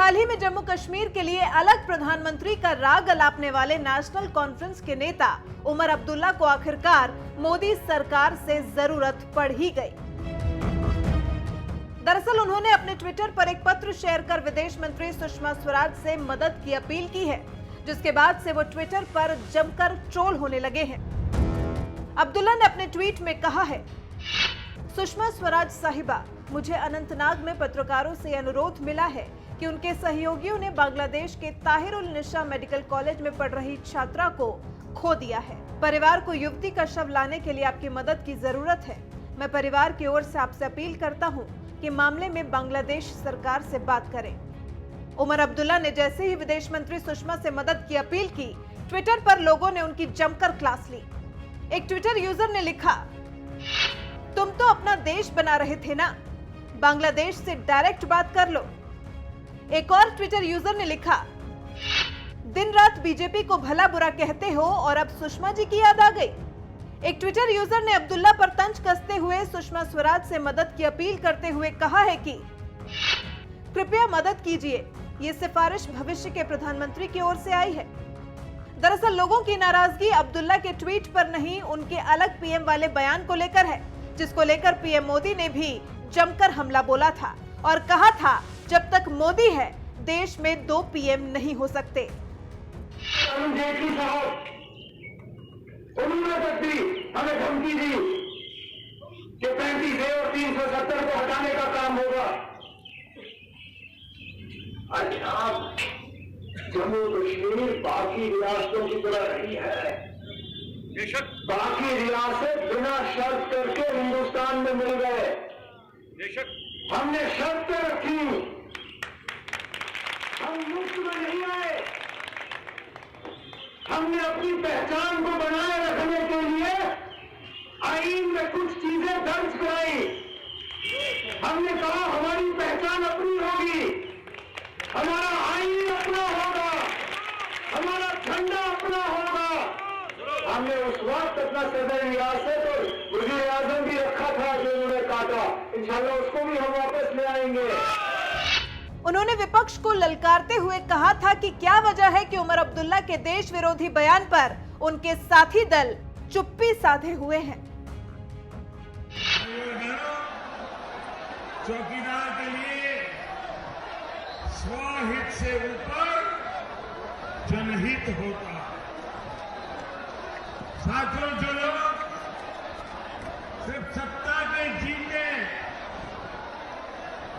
हाल ही में जम्मू कश्मीर के लिए अलग प्रधानमंत्री का राग अलापने वाले नेशनल कॉन्फ्रेंस के नेता उमर अब्दुल्ला को आखिरकार मोदी सरकार से जरूरत पड़ ही गई। दरअसल उन्होंने अपने ट्विटर पर एक पत्र शेयर कर विदेश मंत्री सुषमा स्वराज से मदद की अपील की है, जिसके बाद से वो ट्विटर पर जमकर ट्रोल होने लगे हैं। अब्दुल्ला ने अपने ट्वीट में कहा है, सुषमा स्वराज साहिबा, मुझे अनंतनाग में पत्रकारों से अनुरोध मिला है कि उनके सहयोगियों ने बांग्लादेश के ताहिर उल निशा मेडिकल कॉलेज में पढ़ रही छात्रा को खो दिया है। परिवार को युवती का शव लाने के लिए आपकी मदद की जरूरत है। मैं परिवार की ओर से आपसे अपील करता हूं कि मामले में बांग्लादेश सरकार से बात करें। उमर अब्दुल्ला ने जैसे ही विदेश मंत्री सुषमा से मदद की अपील की, ट्विटर पर लोगों ने उनकी जमकर क्लास ली। एक ट्विटर यूजर ने लिखा, तुम तो अपना देश बना रहे थे ना, बांग्लादेश से डायरेक्ट बात कर लो। एक और ट्विटर यूजर ने लिखा, दिन रात बीजेपी को भला बुरा कहते हो और अब सुषमा जी की याद आ गई। एक ट्विटर यूजर ने अब्दुल्ला पर तंज कसते हुए सुषमा स्वराज से मदद की अपील करते हुए कहा है कि कृपया मदद कीजिए, ये सिफारिश भविष्य के प्रधानमंत्री की ओर से आई है। दरअसल लोगों की नाराजगी अब्दुल्ला के ट्वीट पर नहीं, उनके अलग पीएम वाले बयान को लेकर है, जिसको लेकर पीएम मोदी ने भी जमकर हमला बोला था और कहा था, जब तक मोदी है देश में 2 पीएम नहीं हो सकते। अरुण जेटली साहब, उन्होंने तक भी हमें धमकी दी कि 35A और 370 को हटाने का काम होगा। अच्छा, जम्मू कश्मीर बाकी रियासतों की तरह नहीं है। बेशक बाकी रियासत बिना शर्त करके हिंदुस्तान में मिल गए। बेशक हमने शर्तें रखी, हम मुफ्त में नहीं आए। हमने अपनी पहचान को बनाए रखने के लिए आईन में कुछ चीजें दर्ज कराई। हमने कहा हमारी पहचान अपनी होगी, हमारा आईन अपना होगा, हमारा झंडा अपना होगा। हमने उस वक्त अपना सदर रियासत और वज़ीर आज़म भी रखा था जो उन्होंने काटा। इंशाल्लाह उसको भी हम वापस ले आएंगे। उन्होंने विपक्ष को ललकारते हुए कहा था कि क्या वजह है कि उमर अब्दुल्ला के देश विरोधी बयान पर उनके साथी दल चुप्पी साधे हुए हैं। चौकीदार के लिए स्वहित से ऊपर जनहित होता है। साथियों, जो लोग सिर्फ सत्ता के जीते,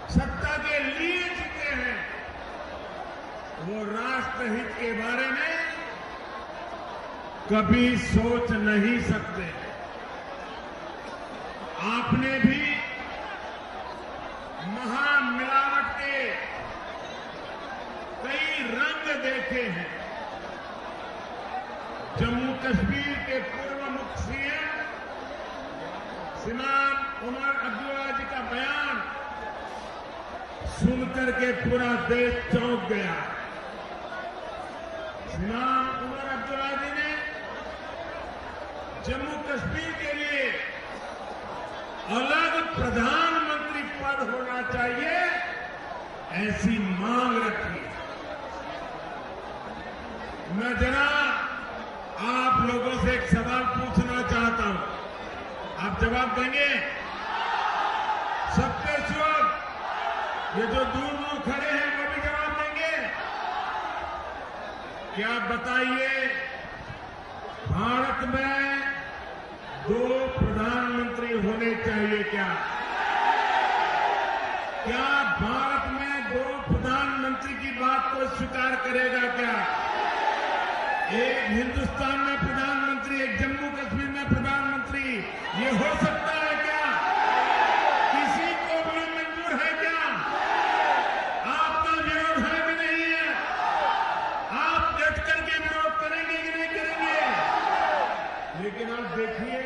सत्ता के लिए जीते हैं, वो राष्ट्रहित के बारे में कभी सोच नहीं सकते। आपने भी महामिलावट के कई रंग देखे हैं। जम्मू कश्मीर के पूर्व मुख्य सीएम श्रीमान उमर अब्दुल्ला जी का बयान सुनकर के पूरा देश चौंक गया। श्रीमान उमर अब्दुल्ला जी ने जम्मू कश्मीर के लिए अलग प्रधानमंत्री पद होना चाहिए, ऐसी मांग रखी। मैं जनाब आप लोगों से एक सवाल पूछना चाहता हूं, आप जवाब देंगे? सबके सब, ये जो दूर दूर खड़े हैं वो भी जवाब देंगे? क्या बताइए, भारत में 2 प्रधानमंत्री होने चाहिए क्या? क्या भारत में 2 प्रधानमंत्री की बात को स्वीकार करेगा क्या? एक हिंदुस्तान में प्रधानमंत्री, एक जम्मू कश्मीर में प्रधानमंत्री, ये हो सकता है क्या? किसी को भी मंजूर है क्या? आपका विरोध है कि नहीं है? आप डट करके विरोध करेंगे कि नहीं करेंगे? लेकिन आप देखिए,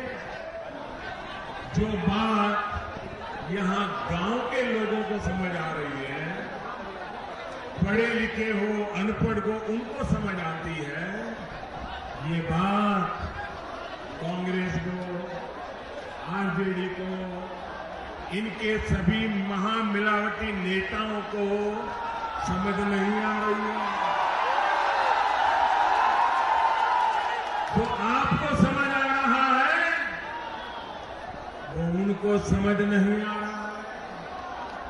जो बात यहां गांव के लोगों को समझ आ रही है, पढ़े लिखे हो अनपढ़ को उनको समझ आती है, ये बात कांग्रेस को, आरजेडी को, इनके सभी महामिलावटी नेताओं को समझ नहीं आ रही है। जो आपको समझ आ रहा है वो उनको समझ नहीं आ रहा है।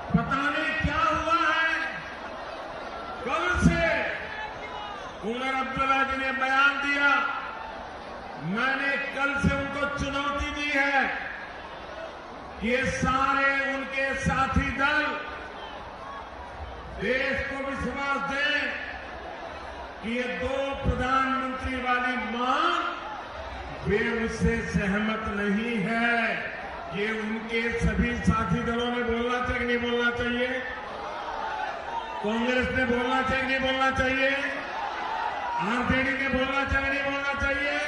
पता नहीं क्या हुआ है। कल से उमर अब्दुल्ला जी ने बयान दिया, मैंने कल से उनको चुनौती दी है कि ये सारे उनके साथी दल देश को विश्वास दें कि ये 2 प्रधानमंत्री वाली मांग वे उससे सहमत नहीं है। ये उनके सभी साथी दलों ने बोलना चाहिए कि नहीं बोलना चाहिए? कांग्रेस ने बोलना चाहिए नहीं बोलना चाहिए? आरजेडी ने बोलना चाहिए नहीं बोलना चाहिए?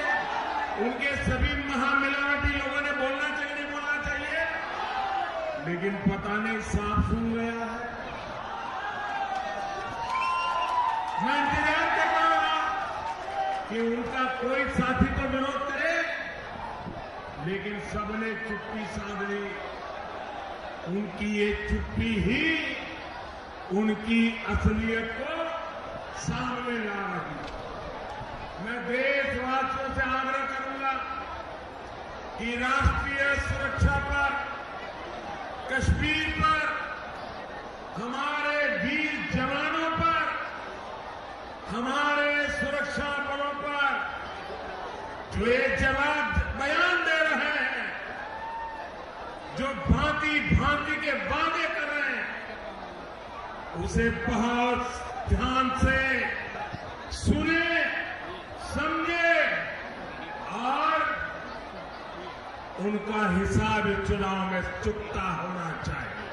उनके सभी महामिलावटी लोगों ने बोलना चाहिए नहीं बोलना चाहिए? लेकिन पता नहीं साफ सुन गया है। मैं इंतजार कर रहा हूं कि उनका कोई साथी तो विरोध करे, लेकिन सबने चुप्पी साध ली। उनकी ये चुप्पी ही उनकी असलियत को सामने ला रही। मैं देशवासियों से आग्रह करूंगा कि राष्ट्रीय सुरक्षा पर, कश्मीर पर, हमारे वीर जवानों पर, हमारे सुरक्षा बलों पर जो ये जवाब बयान दे रहे हैं, जो भांति भांति के वादे कर रहे हैं, उसे बहुत ध्यान से सुने, समझे और उनका हिसाब चुनाव में चुकता होना चाहिए।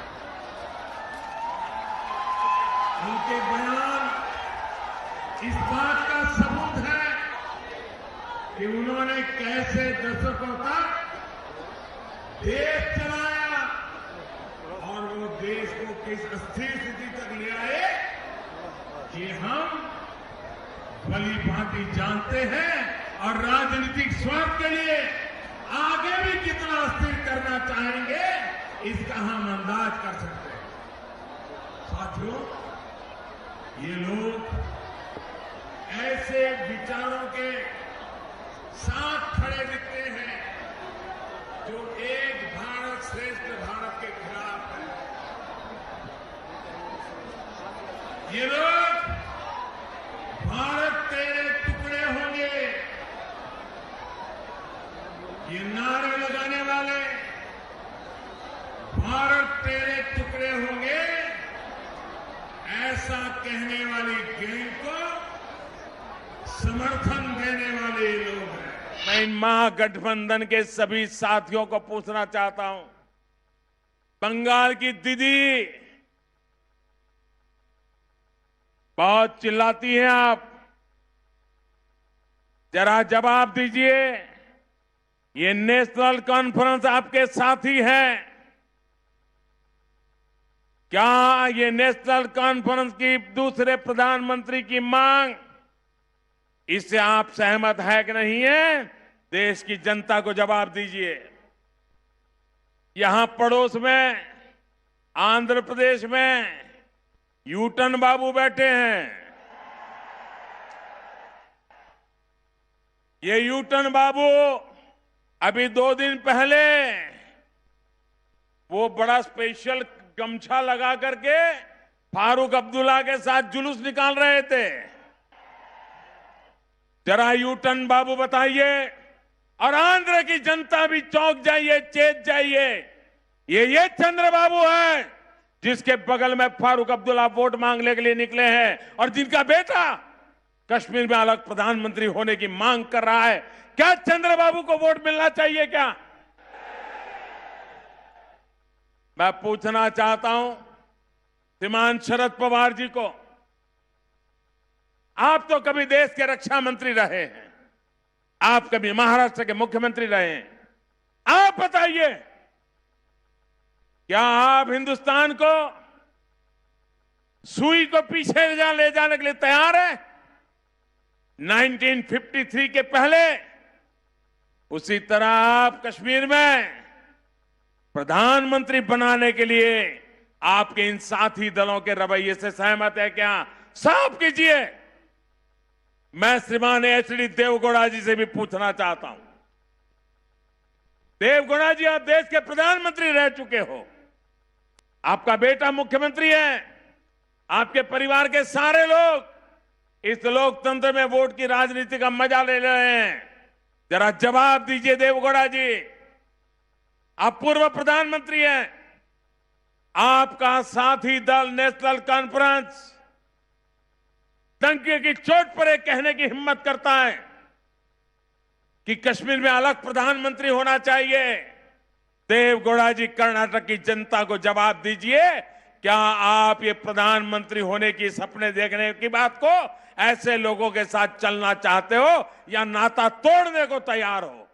उनके बयान इस बात का सबूत है कि उन्होंने कैसे दशकों तक देश चलाया और वो देश को किस अस्थिर स्थिति तक ले आए कि हम भली भांति जानते हैं, और राजनीतिक स्वार्थ के लिए आगे भी कितना अस्थिर करना चाहेंगे इसका हम अंदाज कर सकते हैं। साथियों, ये लोग ऐसे विचारों के साथ खड़े दिखते हैं जो एक भारत श्रेष्ठ भारत के खिलाफ है। ये लोग भारत तेरे टुकड़े होंगे, ये नारे लगाने वाले भारत तेरे टुकड़े होंगे ऐसा कहने वाली गैंग को समर्थन देने वाले लोग हैं। मैं इन महागठबंधन के सभी साथियों को पूछना चाहता हूं, बंगाल की दीदी बहुत चिल्लाती हैं आप, जरा जवाब दीजिए। ये नेशनल कॉन्फ्रेंस आपके साथी है, क्या ये नेशनल कॉन्फ्रेंस की दूसरे प्रधानमंत्री की मांग, इससे आप सहमत है कि नहीं है? देश की जनता को जवाब दीजिए। यहां पड़ोस में आंध्र प्रदेश में यूटन बाबू बैठे हैं। ये यूटन बाबू अभी 2 दिन पहले वो बड़ा स्पेशल गमछा लगा करके फारूक अब्दुल्ला के साथ जुलूस निकाल रहे थे। जरा यूटन बाबू बताइए, और आंध्र की जनता भी चौंक जाइए, चेत जाइए। ये चंद्रबाबू है जिसके बगल में फारूक अब्दुल्ला वोट मांगने के लिए निकले हैं और जिनका बेटा कश्मीर में अलग प्रधानमंत्री होने की मांग कर रहा है। क्या चंद्रबाबू को वोट मिलना चाहिए क्या? मैं पूछना चाहता हूं श्रीमान शरद पवार जी को, आप तो कभी देश के रक्षा मंत्री रहे हैं, आप कभी महाराष्ट्र के मुख्यमंत्री रहे हैं, आप बताइए, क्या आप हिंदुस्तान को सुई को पीछे ले जाने के लिए तैयार है? 1953 के पहले उसी तरह आप कश्मीर में प्रधानमंत्री बनाने के लिए आपके इन साथी दलों के रवैये से सहमत है क्या? साफ कीजिए। मैं श्रीमान एचडी देवगौड़ा जी से भी पूछना चाहता हूं। देवगौड़ा जी, आप देश के प्रधानमंत्री रह चुके हो, आपका बेटा मुख्यमंत्री है, आपके परिवार के सारे लोग इस लोकतंत्र में वोट की राजनीति का मजा ले रहे हैं। जरा जवाब दीजिए देवगौड़ा जी। आप पूर्व प्रधानमंत्री हैं, आपका साथी दल नेशनल कॉन्फ्रेंस डंके की चोट पर एक कहने की हिम्मत करता है कि कश्मीर में अलग प्रधानमंत्री होना चाहिए। देवगौड़ा जी, कर्नाटक की जनता को जवाब दीजिए, क्या आप ये प्रधानमंत्री होने की सपने देखने की बात को ऐसे लोगों के साथ चलना चाहते हो या नाता तोड़ने को तैयार हो?